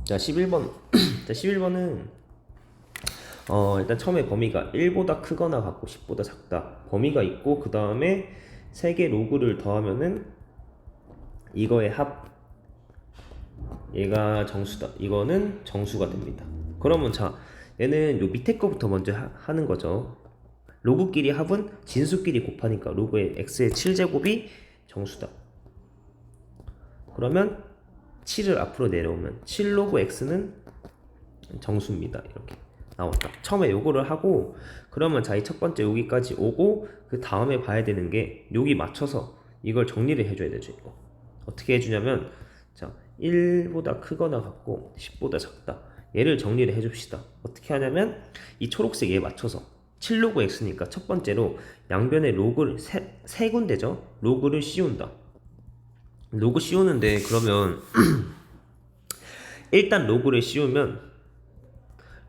자, 11번. 자, 11번은 일단 처음에 범위가 1보다 크거나 같고 10보다 작다. 범위가 있고 그 다음에 3개 로그를 더하면은 이거의 합, 얘가 정수다. 이거는 정수가 됩니다. 그러면 자, 얘는 요 밑에 거부터 먼저 하는 거죠. 로그끼리 합은 진수끼리 곱하니까 로그의 x의 7제곱이 정수다. 그러면 7을 앞으로 내려오면 7로그 x는 정수입니다. 이렇게 나왔다. 처음에 요거를 하고 그러면 자, 이 첫 번째 여기까지 오고 그 다음에 봐야 되는 게 여기 맞춰서 이걸 정리를 해줘야 되죠. 이거 어떻게 해주냐면 자, 1보다 크거나 같고 10보다 작다. 얘를 정리를 해줍시다. 어떻게 하냐면 이 초록색 얘에 맞춰서 7로그 x니까 첫 번째로 양변에 로그를 세 군데죠. 로그를 씌운다. 로그 씌우는데 그러면 일단 로그를 씌우면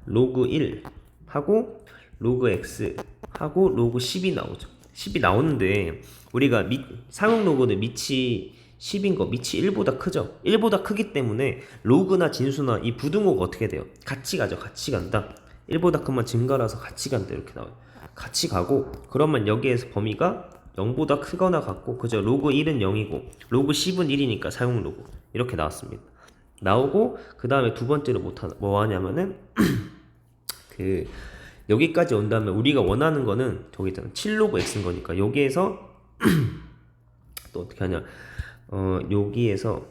로그 1 하고 로그 x 하고 로그 10이 나오죠. 10이 나오는데 우리가 상용 로그는 밑이 10인 거, 밑이 1보다 크죠. 1보다 크기 때문에 로그나 진수나 이 부등호가 어떻게 돼요? 같이 가죠. 같이 간다. 1보다 크면 증가라서 같이 간다. 이렇게 나와요. 같이 가고 그러면 여기에서 범위가 0보다 크거나 같고 그죠. 로그 1은 0이고 로그 10은 1이니까 사용 로그 이렇게 나왔습니다. 나오고 그 다음에 두 번째로 뭐 하냐면은 그 여기까지 온다면 우리가 원하는 거는 저기 있잖아 7로그 x인 거니까 여기에서 또 어떻게 하냐 여기에서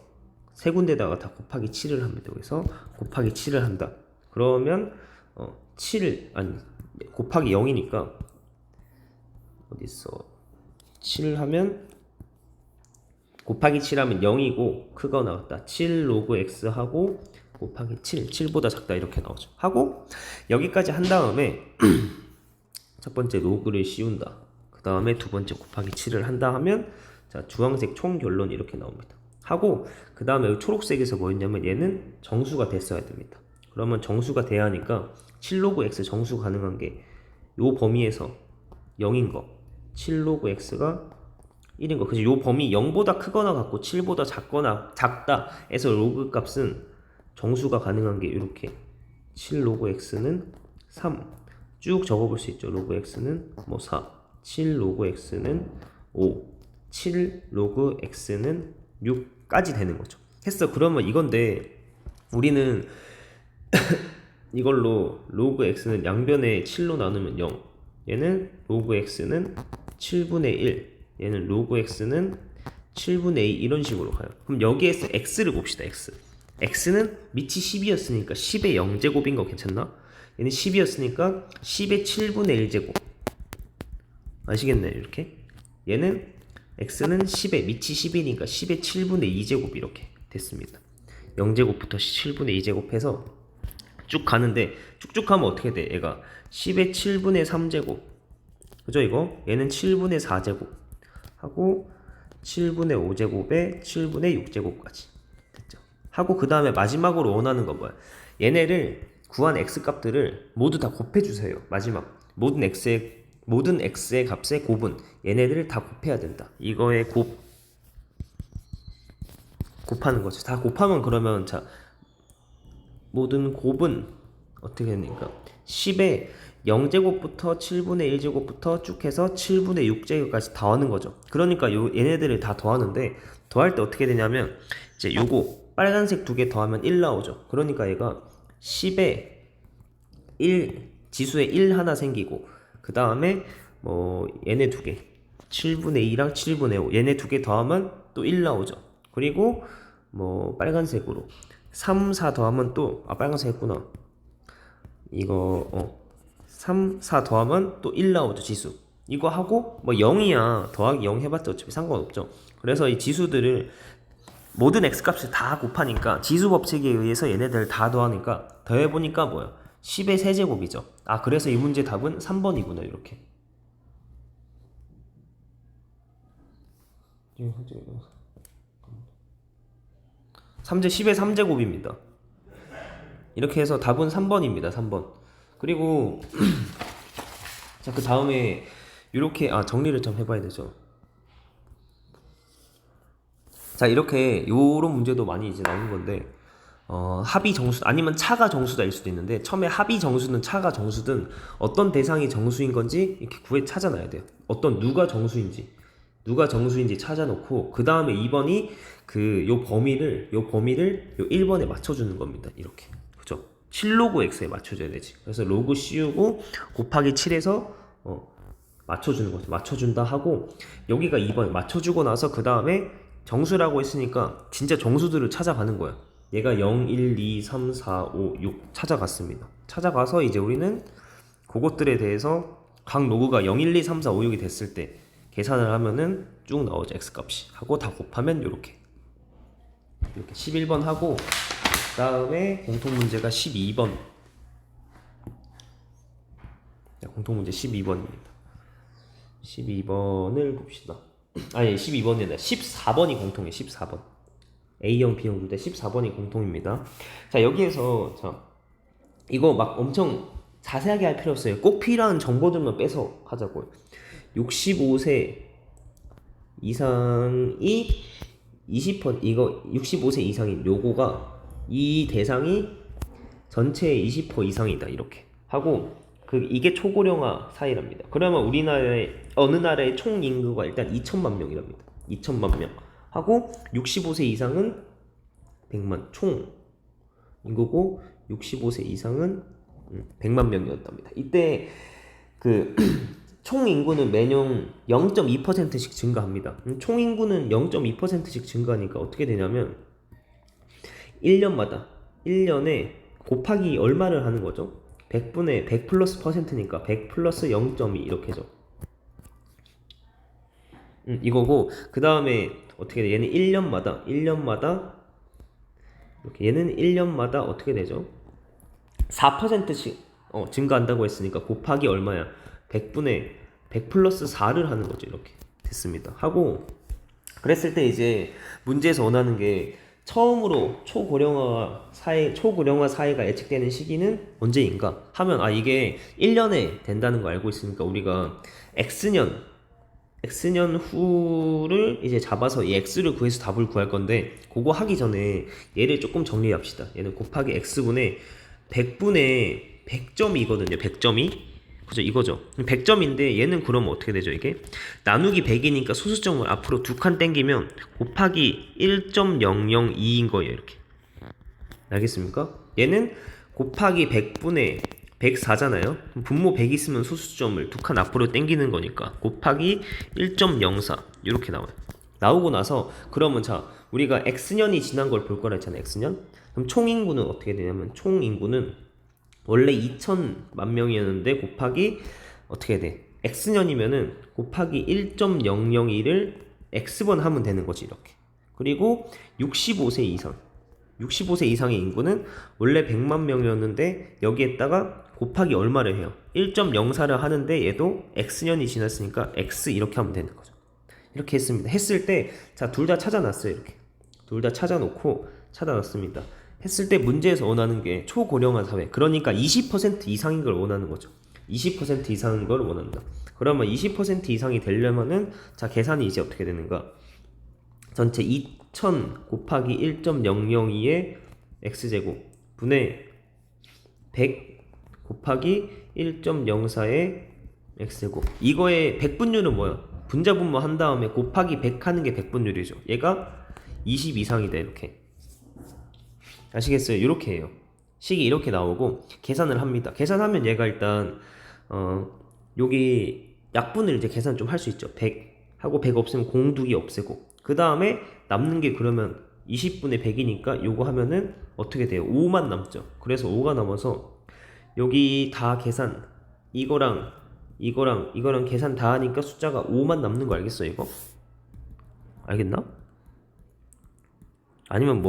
세 군데다가 다 곱하기 7을 합니다. 여기서 곱하기 7을 한다. 그러면 7 아니 곱하기 0이니까 어딨어 7 하면 곱하기 7 하면 0이고 크거나 같다. 7 로그 x 하고 곱하기 7, 7보다 작다 이렇게 나오죠. 하고 여기까지 한 다음에 첫 번째 로그를 씌운다. 그 다음에 두 번째 곱하기 7을 한다 하면 자, 주황색 총 결론 이렇게 나옵니다. 하고 그 다음에 초록색에서 뭐였냐면 얘는 정수가 됐어야 됩니다. 그러면 정수가 돼야 하니까 7로그 x 정수 가능한 게 요 범위에서 0인 거 7로그 x가 1인 거. 그래서 요 범위 0보다 크거나 같고 7보다 작다 해서 로그 값은 정수가 가능한 게 이렇게 7 로그 x는 3 쭉 적어볼 수 있죠. 로그 x는 뭐 4, 7 로그 x는 5, 7 로그 x는 6까지 되는 거죠. 했어. 그러면 이건데 우리는 이걸로 로그 x는 양변에 7로 나누면 0, 얘는 로그 x는 7분의 1, 얘는 로그 x는 7분의 2 이런 식으로 가요. 그럼 여기에서 x를 봅시다. x는 밑이 10이었으니까 10의 0제곱인 거 괜찮나? 얘는 10이었으니까 10의 7분의 1제곱 아시겠나요? 이렇게 얘는 x는 10의 밑이 10이니까 10의 7분의 2제곱 이렇게 됐습니다. 0제곱부터 7분의 2제곱 해서 쭉 가는데 쭉쭉 하면 어떻게 돼? 얘가 10의 7분의 3제곱 그죠 이거? 얘는 7분의 4제곱 하고 7분의 5제곱에 7분의 6제곱까지 됐죠. 하고 그 다음에 마지막으로 원하는 건 뭐야? 얘네를 구한 x 값들을 모두 다 곱해주세요. 마지막 모든 x의 값의 곱은 얘네들을 다 곱해야 된다. 이거의 곱하는 거죠. 다 곱하면 그러면 자 모든 곱은 어떻게 됩니까? 10의 0제곱부터 7분의 1제곱부터 쭉 해서 7분의 6제곱까지 다 하는 거죠. 그러니까 얘네들을 다 더하는데 더할 때 어떻게 되냐면 이제 요거 빨간색 두 개 더하면 1 나오죠. 그러니까 얘가 10에 1 지수에 1 하나 생기고 그 다음에 뭐 얘네 두 개 7분의 2랑 7분의 5 얘네 두 개 더하면 또 1 나오죠. 그리고 뭐 빨간색으로 3, 4 더하면 또 빨간색 했구나. 이거 3, 4 더하면 또 1 나오죠. 지수 이거 하고 뭐 0이야 더하기 0 해봤자 어차피 상관없죠. 그래서 이 지수들을 모든 x값을 다 곱하니까 지수 법칙에 의해서 얘네들 다 더하니까 더해보니까 뭐야 10의 세제곱이죠. 그래서 이 문제 답은 3번이구나. 이렇게 3제 10의 3제곱입니다. 이렇게 해서 답은 3번입니다. 3번. 그리고 자, 그 다음에 이렇게 정리를 좀 해봐야 되죠. 자, 이렇게 요런 문제도 많이 이제 나오는 건데 합의 정수 아니면 차가 정수다일 수도 있는데 처음에 합의 정수든 차가 정수든 어떤 대상이 정수인 건지 이렇게 찾아놔야 돼요. 누가 정수인지 찾아놓고 그 다음에 2번이 요 범위를 요 1번에 맞춰주는 겁니다. 이렇게 그죠? 7로그 x에 맞춰줘야 되지. 그래서 로그 씌우고 곱하기 7에서 맞춰주는 거죠. 맞춰준다 하고 여기가 2번 맞춰주고 나서 그 다음에 정수라고 했으니까 진짜 정수들을 찾아가는 거야. 얘가 0, 1, 2, 3, 4, 5, 6 찾아갔습니다. 찾아가서 이제 우리는 그것들에 대해서 각 로그가 0, 1, 2, 3, 4, 5, 6이 됐을 때 계산을 하면은 쭉 나오죠. x값이. 하고 다 곱하면 이렇게 11번 하고 그 다음에 공통 문제가 12번. 공통 문제 12번입니다. 12번을 봅시다. 아니 12번이 아니라 14번이 공통이에요. 14번. A형, B형 둘 다 14번이 공통입니다. 자 여기에서 이거 막 엄청 자세하게 할 필요 없어요. 꼭 필요한 정보들만 빼서 하자고요. 65세 이상이 20% 이거 65세 이상인 요거가 이 대상이 전체의 20% 이상이다 이렇게 하고 이게 초고령화 사이랍니다. 그러면 우리나라의 어느 나라의 총 인구가 일단 2천만 명이랍니다. 2천만 명 하고 65세 이상은 100만 총 인구고 65세 이상은 100만 명이었답니다. 이때 총 인구는 매년 0.2%씩 증가합니다. 총 인구는 0.2%씩 증가하니까 어떻게 되냐면 1년에 곱하기 얼마를 하는 거죠? 100분의 100 플러스 %니까 100 플러스 0.2 이렇게죠. 이거고 그 다음에 어떻게 돼? 얘는 1년마다 이렇게 얘는 1년마다 어떻게 되죠? 4%씩 증가한다고 했으니까 곱하기 얼마야? 100분의 100 플러스 4를 하는 거죠. 이렇게 됐습니다. 하고 그랬을 때 이제 문제에서 원하는 게 처음으로 초고령화 사회가 예측되는 시기는 언제인가 하면 이게 1년에 된다는 거 알고 있으니까 우리가 X년 후를 이제 잡아서 이 X를 구해서 답을 구할 건데 그거 하기 전에 얘를 조금 정리합시다. 얘는 곱하기 X분의 100분의 100점이거든요. 100점이 그죠? 이거죠. 100점인데 얘는 그러면 어떻게 되죠? 이게 나누기 100이니까 소수점을 앞으로 두 칸 땡기면 곱하기 1.002인 거예요. 이렇게 알겠습니까? 얘는 곱하기 100분의 104잖아요. 분모 100 있으면 소수점을 두 칸 앞으로 땡기는 거니까 곱하기 1.04 이렇게 나와요. 나오고 나서 그러면 우리가 X년이 지난 걸 볼 거라 했잖아요. X년. 그럼 총인구는 어떻게 되냐면 총인구는 원래 2천만 명이었는데 곱하기 어떻게 돼? X년이면은 곱하기 1.002를 X번 하면 되는 거지 이렇게. 그리고 65세 이상의 인구는 원래 100만 명이었는데 여기에다가 곱하기 얼마를 해요? 1.04를 하는데 얘도 X년이 지났으니까 X 이렇게 하면 되는 거죠. 이렇게 했습니다. 했을 때 둘 다 찾아놨어요. 이렇게. 둘 다 찾아놨습니다. 했을 때 문제에서 원하는 게 초고령화 사회. 그러니까 20% 이상인 걸 원하는 거죠. 20% 이상인 걸 원한다. 그러면 20% 이상이 되려면은 계산이 이제 어떻게 되는가? 전체 2000 곱하기 1.002의 x제곱 분의 100 곱하기 1.04의 x제곱. 이거의 백분율은 뭐야? 분자분모 한 다음에 곱하기 100 하는 게 백분율이죠. 얘가 20 이상이다 이렇게. 아시겠어요? 이렇게 해요. 식이 이렇게 나오고 계산을 합니다. 계산하면 얘가 일단 여기 약분을 이제 계산 좀 할 수 있죠. 100 하고 100 없으면 공두기 없애고 그 다음에 남는 게 그러면 20분의 100이니까 요거 하면은 어떻게 돼요? 5만 남죠. 그래서 5가 남아서 여기 다 계산 이거랑 계산 다 하니까 숫자가 5만 남는 거 알겠어 이거? 알겠나? 아니면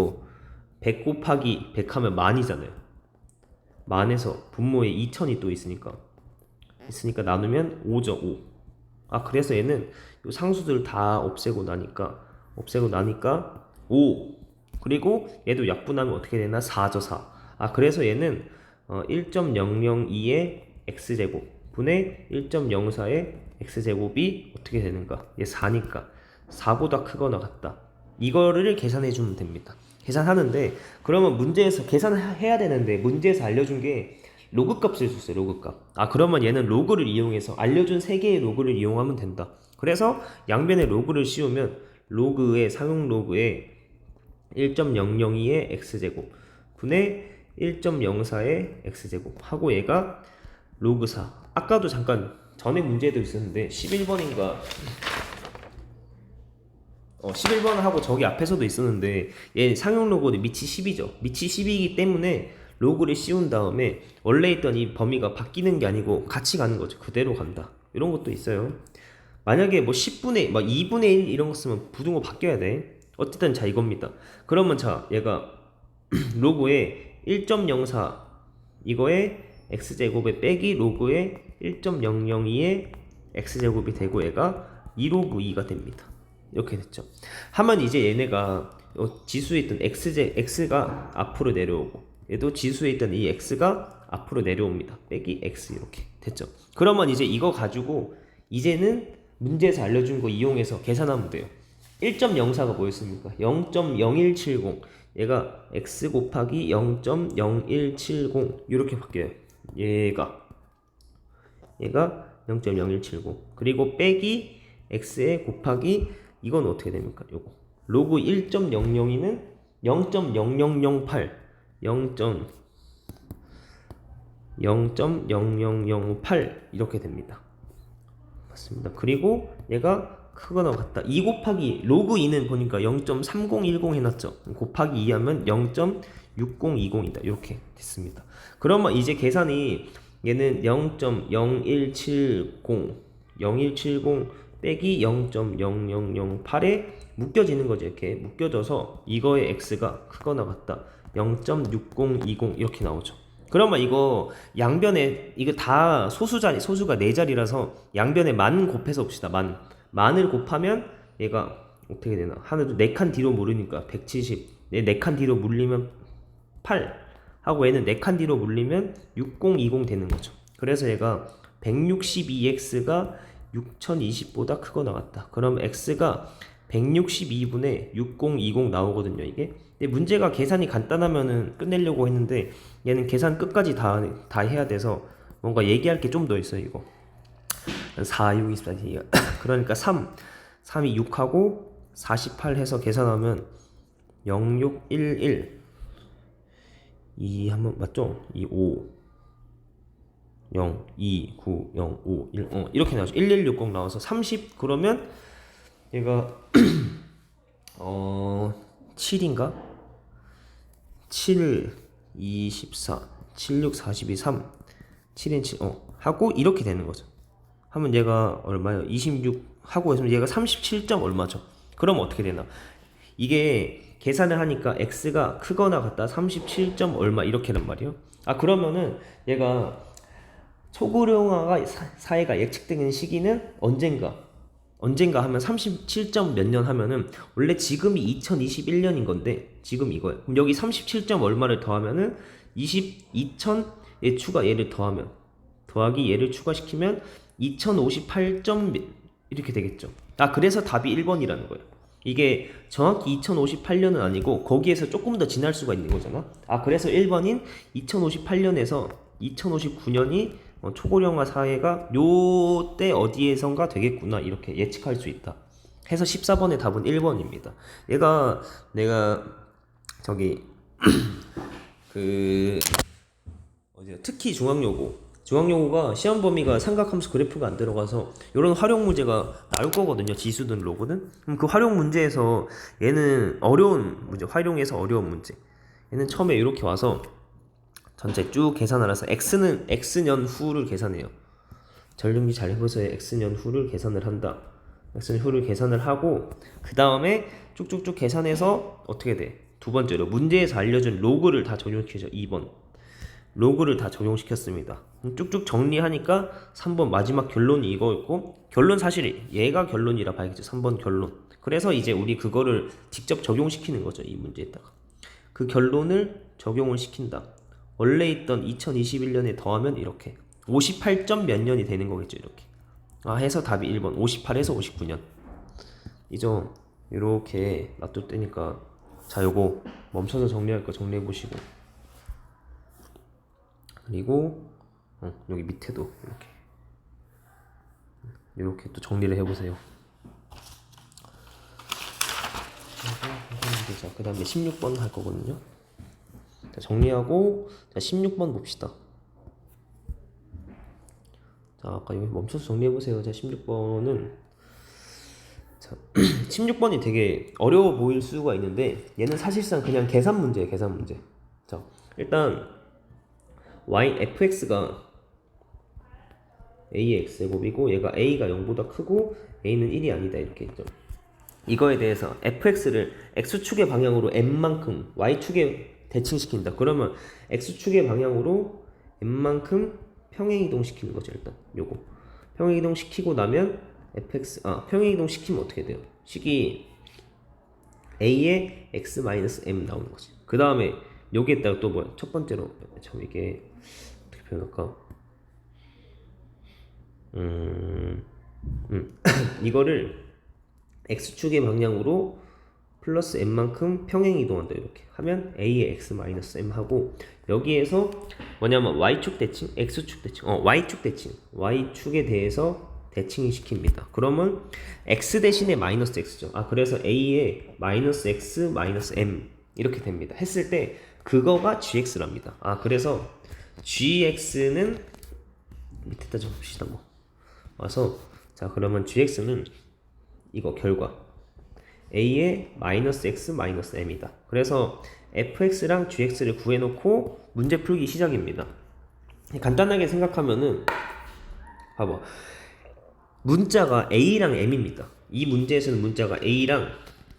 100 곱하기 100 하면 만이잖아요. 만에서 분모에 2000이 또 있으니까 나누면 5죠. 5. 그래서 얘는 요 상수들 다 없애고 나니까 5. 그리고 얘도 약분하면 어떻게 되나? 4죠. 4. 그래서 얘는 1.002의 x제곱 분의 1.04의 x제곱이 어떻게 되는가? 얘 4니까 4보다 크거나 같다. 이거를 계산해 주면 됩니다. 계산하는데 그러면 문제에서 계산해야 되는데 문제에서 알려준 게 로그 값을 줬어요. 로그 값. 아 그러면 얘는 로그를 이용해서 알려준 3개의 로그를 이용하면 된다. 그래서 양변에 로그를 씌우면 로그의 상용 로그의 1.002의 x제곱 분의 1.04의 x제곱 하고 얘가 로그 4. 아까도 잠깐 전에 문제도 있었는데 11번인가 11번하고 저기 앞에서도 있었는데 얘 상용 로그는 밑이 10이죠. 밑이 10이기 때문에 로그를 씌운 다음에 원래 있던 이 범위가 바뀌는 게 아니고 같이 가는 거죠. 그대로 간다. 이런 것도 있어요. 만약에 뭐 10분의 막 2분의 1 이런 거 쓰면 부등호 바뀌어야 돼. 어쨌든 자 이겁니다. 그러면 자 얘가 로그의 1.04 이거에 x제곱에 빼기 로그의 1.002의 x제곱이 되고 얘가 2로그 2가 됩니다. 이렇게 됐죠. 하면 이제 얘네가 지수에 있던 x가 앞으로 내려오고 얘도 지수에 있던 이 x가 앞으로 내려옵니다. 빼기 x 이렇게 됐죠. 그러면 이제 이거 가지고 이제는 문제에서 알려준 거 이용해서 계산하면 돼요. 1.04가 뭐였습니까? 0.0170 얘가 x 곱하기 0.0170 이렇게 바뀌어요. 얘가 0.0170 그리고 빼기 x에 곱하기 이건 어떻게 됩니까? 요거 로그 1.002는 0.0008 0.0008 이렇게 됩니다. 맞습니다. 그리고 얘가 크거나 같다. 2 곱하기 로그 2는 보니까 0.3010 해놨죠. 곱하기 2 하면 0.6020이다. 이렇게 됐습니다. 그러면 이제 계산이 얘는 0.0170 빼기 0.0008에 묶여지는 거죠. 이렇게 묶여져서 이거의 x가 크거나 같다. 0.6020 이렇게 나오죠. 그러면 이거 양변에 이거 다 소수가 4자리라서 양변에 만 곱해서 봅시다. 만을 곱하면 얘가 어떻게 되나? 하나도 4칸 뒤로 모르니까 170 4칸 뒤로 물리면 8 하고 얘는 4칸 뒤로 물리면 6020 되는 거죠. 그래서 얘가 162x가 6020보다 크거나 같다. 그럼 x가 162분의 6020 나오거든요. 이게 근데 문제가 계산이 간단하면은 끝내려고 했는데 얘는 계산 끝까지 다 해야 돼서 뭔가 얘기할 게 좀 더 있어요. 이거 4, 6, 24 그러니까 3이 6하고 48 해서 계산하면 0611 2 한번 맞죠? 2, 5 0, 2, 9, 0, 5, 1 이렇게 나오죠. 1160 나와서 30 그러면 얘가 7인가? 7, 24, 76, 42, 3 7인 7 하고 이렇게 되는 거죠. 하면 얘가 얼마예요? 26 하고 있으면 얘가 37점 얼마죠? 그럼 어떻게 되나? 이게 계산을 하니까 x가 크거나 같다 37점 얼마 이렇게란 말이에요. 아 그러면은 얘가 초고령화가 사회가 예측되는 시기는 언젠가 하면 37점 몇 년 하면은 원래 지금이 2021년인 건데 지금 이거예요. 그럼 여기 37점 얼마를 더하면은 2000에 얘를 더하면 더하기 얘를 추가시키면 2058점 이렇게 되겠죠. 아 그래서 답이 1번이라는 거예요. 이게 정확히 2058년은 아니고 거기에서 조금 더 지날 수가 있는 거잖아. 아 그래서 1번인 2058년에서 2059년이 초고령화 사회가 요때 어디에선가 되겠구나 이렇게 예측할 수 있다 해서 14번의 답은 1번입니다. 내가 저기 특히 중앙요구가 시험 범위가 삼각함수 그래프가 안 들어가서 이런 활용 문제가 나올 거거든요. 지수든 로그든. 그럼 그 활용 문제에서 얘는 어려운 문제, 활용해서 어려운 문제. 얘는 처음에 이렇게 와서 전체 쭉 계산을 해서 x년 후를 계산해요. 전륜기 잘 해보세요. x년 후를 계산을 한다. x년 후를 계산을 하고 그 다음에 쭉쭉쭉 계산해서 어떻게 돼? 두 번째로 문제에서 알려준 로그를 다 적용시키죠. 2번 로그를 다 적용시켰습니다. 쭉쭉 정리하니까 3번 마지막 결론이 이거였고 결론 사실 얘가 결론이라 봐야겠죠. 3번 결론. 그래서 이제 우리 그거를 직접 적용시키는 거죠. 이 문제에다가 그 결론을 적용을 시킨다. 원래 있던 2021년에 더하면 이렇게 58점 몇 년이 되는 거겠죠. 이렇게 해서 답이 1번 58에서 59년 이죠. 이렇게 놔둘 때니까 자 요거 멈춰서 정리할 거 정리해 보시고 그리고 여기 밑에도 이렇게 또 정리를 해보세요. 자, 그 다음에 16번 할 거거든요. 자, 정리하고 자 16번 봅시다. 자 아까 여기 멈춰서 정리해보세요. 자 16번은 자 16번이 되게 어려워 보일 수가 있는데 얘는 사실상 그냥 계산 문제예요. 계산 문제. 자 일단 fx가 a의 x제곱이고 얘가 a가 0보다 크고 a는 1이 아니다 이렇게 했죠. 이거에 대해서 fx를 x축의 방향으로 m만큼 y축에 대칭시킨다. 그러면 x축의 방향으로 m만큼 평행이동 시키는 거죠. 일단 요거 평행이동 시키고 나면 평행이동 시키면 어떻게 돼요? 식이 a의 x-m 나오는 거지. 그 다음에 여기에다가 또 뭐야? 첫 번째로 참 이게 어떻게 표현할까? 이거를 x축의 방향으로 플러스 m만큼 평행 이동한다. 이렇게 하면 a의 x-m 하고 여기에서 뭐냐면 y축 대칭, x축 대칭, y축 대칭, y축에 대해서 대칭 시킵니다. 그러면 x 대신에 마이너스 x죠. 그래서 a의 마이너스 x 마이너스 m 이렇게 됩니다. 했을 때 그거가 gx랍니다. 그래서 gx는 밑에다 좀 봅시다. 뭐 와서 자 그러면 gx는 이거 결과 a의 마이너스 x 마이너스 m이다. 그래서 fx랑 gx를 구해놓고 문제 풀기 시작입니다. 간단하게 생각하면은 봐봐 문자가 a랑 m입니다. 이 문제에서는 문자가 a랑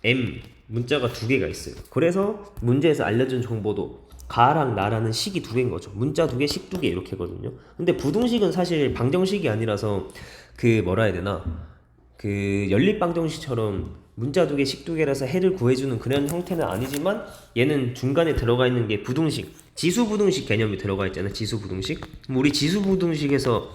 m 문자가 두 개가 있어요. 그래서 문제에서 알려준 정보도 가랑 나라는 식이 두 개인 거죠. 문자 두 개, 식 두 개 이렇게거든요. 근데 부등식은 사실 방정식이 아니라서 그 뭐라 해야 되나 그 연립방정식처럼 문자 두 개, 식 두 개라서 해를 구해주는 그런 형태는 아니지만 얘는 중간에 들어가 있는 게 부등식, 지수부등식 개념이 들어가 있잖아요. 지수부등식. 우리 지수부등식에서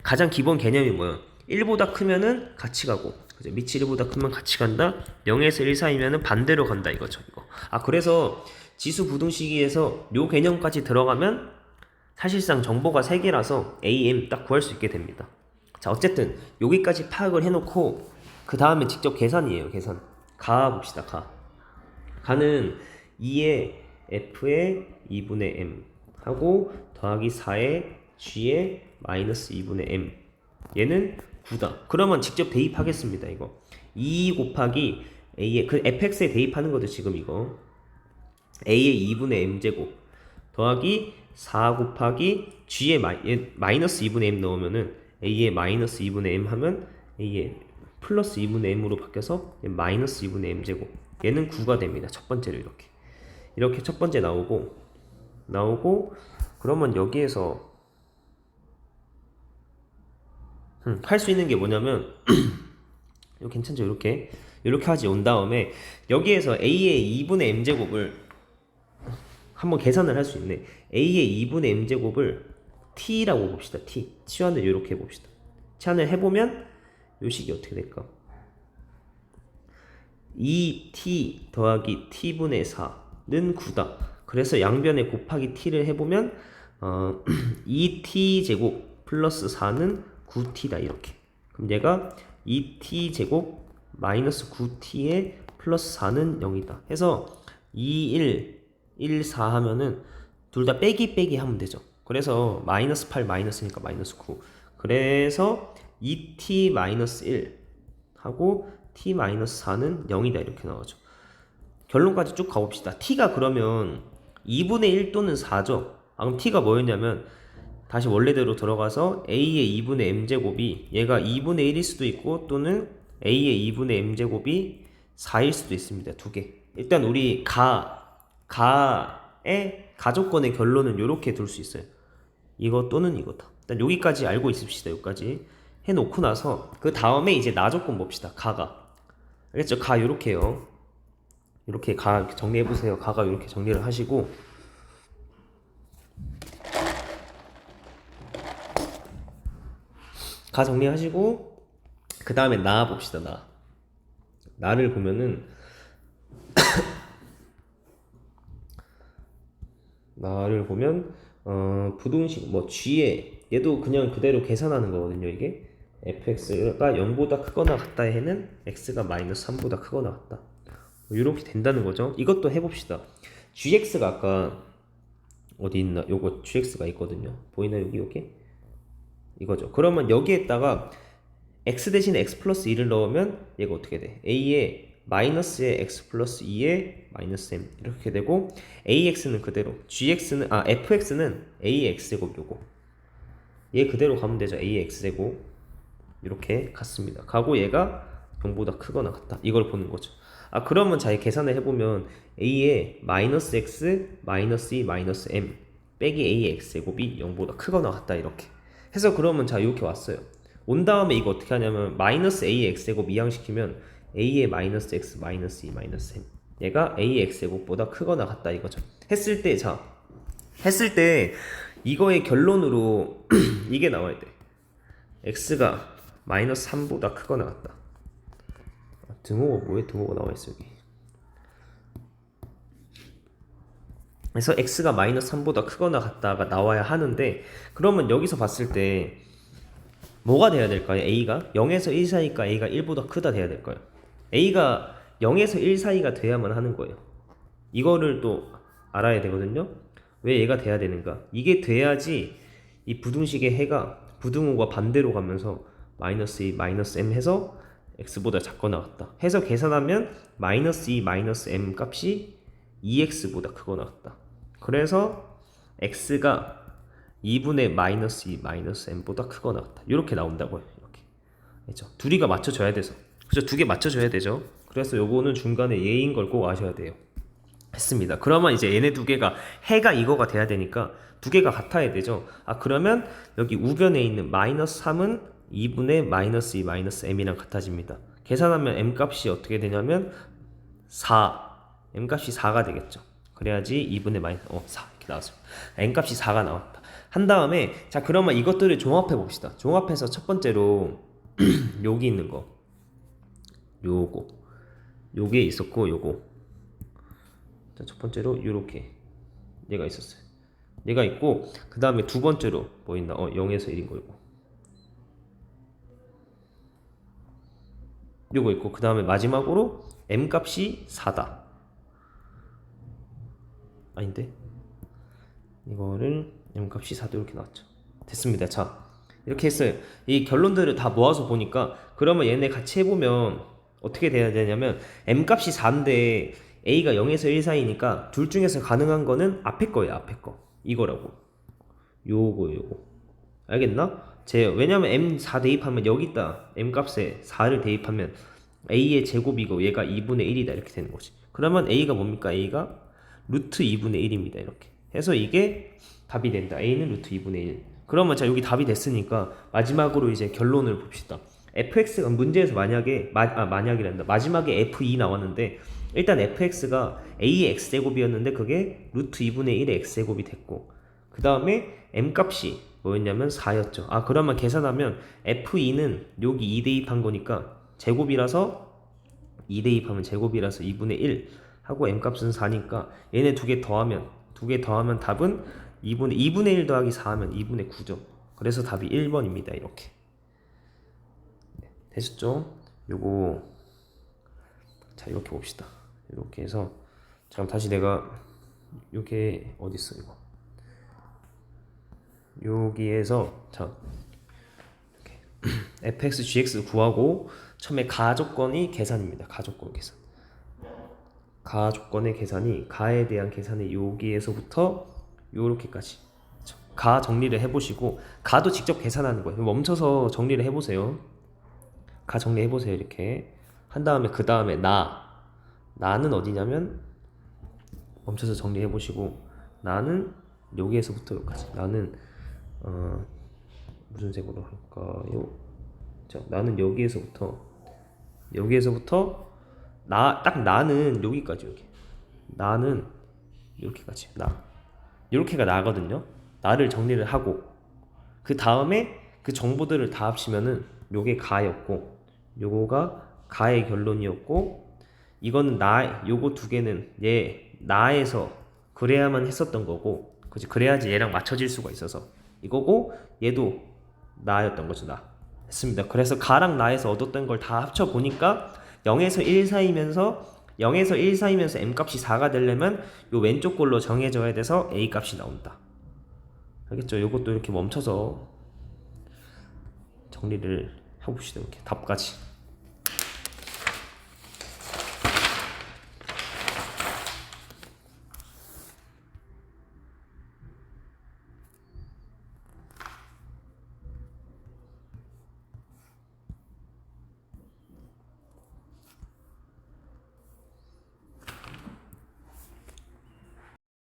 가장 기본 개념이 뭐야? 1보다 크면은 같이 가고 그죠? 밑이 1보다 크면 같이 간다. 0에서 1 사이면은 반대로 간다 이거죠. 이거. 그래서 지수부등식에서 요 개념까지 들어가면 사실상 정보가 3개라서 AM 딱 구할 수 있게 됩니다. 자 어쨌든 여기까지 파악을 해놓고 그 다음에 직접 계산이에요. 계산. 가 봅시다. 가는 2의 f의 2분의 m 하고 더하기 4의 g의 마이너스 2분의 m 얘는 9다. 그러면 직접 대입하겠습니다. 이거 2 곱하기 a의 그 fx에 대입하는 거죠. 지금 이거 a의 2분의 m제곱 더하기 4 곱하기 g의 마이너스 2분의 m 넣으면은 a의 마이너스 2분의 m 하면 a의 플러스 2분의 m으로 바뀌어서 마이너스 2분의 m제곱 얘는 9가 됩니다. 첫 번째로 이렇게 첫 번째 나오고 그러면 여기에서 할 수 있는 게 뭐냐면 이거 괜찮죠? 이렇게 하지 온 다음에 여기에서 a의 2분의 m제곱을 한번 계산을 할 수 있네. a의 2분의 m제곱을 t라고 봅시다. 치환을 이렇게 해봅시다. 치환을 해보면 요 식이 어떻게 될까? 2t 더하기 t분의 4는 9다. 그래서 양변에 곱하기 t를 해보면 2t제곱 플러스 4는 9t다 이렇게. 그럼 얘가 2t제곱 마이너스 9t에 플러스 4는 0이다 해서 2, 1, 4 하면은 둘 다 빼기 하면 되죠. 그래서 마이너스 8 마이너스니까 마이너스 9 그래서 2t 마이너스 1 하고 t 마이너스 4는 0이다 이렇게 나오죠. 결론까지 쭉 가봅시다. t가 그러면 2분의 1 또는 4죠. 그럼 t가 뭐였냐면 다시 원래대로 들어가서 a의 2분의 m제곱이 얘가 2분의 1일 수도 있고 또는 a의 2분의 m제곱이 4일 수도 있습니다. 두 개. 일단 우리 가의 가조건의 결론은 이렇게 둘 수 있어요. 이거 또는 이거다. 일단 여기까지 알고 있읍시다. 여기까지 해놓고 나서 그 다음에 이제 나 조건 봅시다. 가가 알겠죠? 가 요렇게요. 이렇게 가 정리해보세요. 가가 이렇게 정리를 하시고 가 정리하시고 그 다음에 나 봅시다. 나를 보면은 나를 보면 부등식 뭐 g에 얘도 그냥 그대로 계산하는 거거든요. 이게 fx가 0보다 크거나 같다 해는 x가 마이너스 3보다 크거나 같다. 이렇게 된다는 거죠. 이것도 해봅시다. gx가 아까 어디 있나? 요거 gx가 있거든요. 보이나 여기 여기? 이거죠. 그러면 여기에다가 x 대신에 x 플러스 2를 넣으면 얘가 어떻게 돼? a에 마이너스에 x 플러스 2에 마이너스 m 이렇게 되고 ax는 그대로 gx는 fx는 ax 제곱 요거 얘 그대로 가면 되죠. ax 제곱 이렇게 같습니다. 가고 얘가 0보다 크거나 같다. 이걸 보는 거죠. 그러면 자 계산을 해보면 a에 마이너스 x 마이너스 2 마이너스 m 빼기 ax 제곱이 0보다 크거나 같다. 이렇게 해서 그러면 자 이렇게 왔어요. 온 다음에 이거 어떻게 하냐면 마이너스 ax 제곱 이항시키면 a의 마이너스 x 마이너스 2 마이너스 m 얘가 ax 제곱보다 크거나 같다 이거죠. 했을 때 이거의 결론으로 이게 나와야 돼. x가 마이너스 3보다 크거나 같다. 등호가 뭐에 등호가 나와있어 여기. 그래서 x가 마이너스 3보다 크거나 같다가 나와야 하는데 그러면 여기서 봤을 때 뭐가 돼야 될까요? a가 0에서 1 사이니까 a가 1보다 크다 돼야 될까요? a가 0에서 1 사이가 돼야만 하는 거예요. 이거를 또 알아야 되거든요. 왜 얘가 돼야 되는가? 이게 돼야지 이 부등식의 해가 부등호가 반대로 가면서 마이너스 2 마이너스 m 해서 x보다 작거나 같다 해서 계산하면 마이너스 2 마이너스 m 값이 2x보다 크거나 같다. 그래서 x가 2분의 마이너스 2 마이너스 m보다 크거나 같다. 이렇게 나온다고요. 이렇게. 그렇죠? 둘이가 맞춰져야 돼서. 그죠? 두 개 맞춰줘야 되죠. 그래서 요거는 중간에 예인 걸 꼭 아셔야 돼요. 했습니다. 그러면 이제 얘네 두 개가 해가 이거가 돼야 되니까 두 개가 같아야 되죠. 그러면 여기 우변에 있는 마이너스 3은 2분의 마이너스 2 마이너스 m이랑 같아집니다. 계산하면 m 값이 어떻게 되냐면 4 m 값이 4가 되겠죠. 그래야지 2분의 마이너스 4 이렇게 나왔어요. m 값이 4가 나왔다. 한 다음에 자 그러면 이것들을 종합해 봅시다. 종합해서 첫 번째로 여기 있는 거 요게 있었고 요거 자, 첫 번째로 요렇게 얘가 있었어요. 얘가 있고 그 다음에 두 번째로 뭐 있나 0에서 1인 거고 요거 있고 그 다음에 마지막으로 m 값이 4다. 아닌데 이거를 m 값이 4도 이렇게 나왔죠. 됐습니다. 자 이렇게 했어요. 이 결론들을 다 모아서 보니까 그러면 얘네 같이 해보면 어떻게 돼야 되냐면 m 값이 4인데 a가 0에서 1 사이니까 둘 중에서 가능한 거는 앞에 거예요. 앞에 거 이거라고 요거 알겠나? 왜냐면 m4 대입하면 여기다 m 값에 4를 대입하면 a의 제곱이고 얘가 2분의 1이다 이렇게 되는 거지. 그러면 a가 뭡니까? a가 루트 2분의 1입니다. 이렇게 해서 이게 답이 된다. a는 루트 2분의 1. 그러면 자 여기 답이 됐으니까 마지막으로 이제 결론을 봅시다. fx가 문제에서 만약이란다. 마지막에 f2 나왔는데 일단 fx가 a의 x제곱이었는데 그게 루트 2분의 1의 x제곱이 됐고 그 다음에 m 값이 뭐였냐면 4였죠. 그러면 계산하면 f2는 여기 2 대입한 거니까 제곱이라서 2 대입하면 제곱이라서 2분의 1 하고 m 값은 4니까 얘네 두 개 더하면 답은 2분의 1 더하기 4 하면 2분의 9죠. 그래서 답이 1번입니다. 이렇게 되셨죠? 요거 자 이렇게 봅시다. 이렇게 해서 잠깐 다시 내가 요게 어딨어 이거 여기에서 자 이렇게 fx, gx 구하고 처음에 가조건이 계산입니다. 가조건 계산. 가조건의 계산이 가에 대한 계산이 여기에서부터 요렇게까지 가 정리를 해보시고 가도 직접 계산하는 거예요. 멈춰서 정리를 해보세요. 가 정리해보세요. 이렇게 한 다음에 그 다음에 나는 어디냐면 멈춰서 정리해보시고 나는 여기에서부터 여기까지 나는 무슨 색으로 할까요? 자 나는 여기에서부터 딱 나는 여기까지 여기 나는 이렇게까지 이렇게가 나거든요. 나를 정리를 하고 그 다음에 그 정보들을 다 합치면은 요게 가였고 요거가 가의 결론이었고, 이거는 요거 두 개는 얘 나에서 그래야만 했었던 거고, 그치? 그래야지 얘랑 맞춰질 수가 있어서 이거고, 얘도 나였던 거죠. 나 했습니다. 그래서 가랑 나에서 얻었던 걸 다 합쳐 보니까 0에서 1 사이면서 m 값이 4가 되려면 요 왼쪽 걸로 정해져야 돼서 a 값이 나온다. 알겠죠? 요것도 이렇게 멈춰서 정리를 해봅시다. 이렇게 답까지.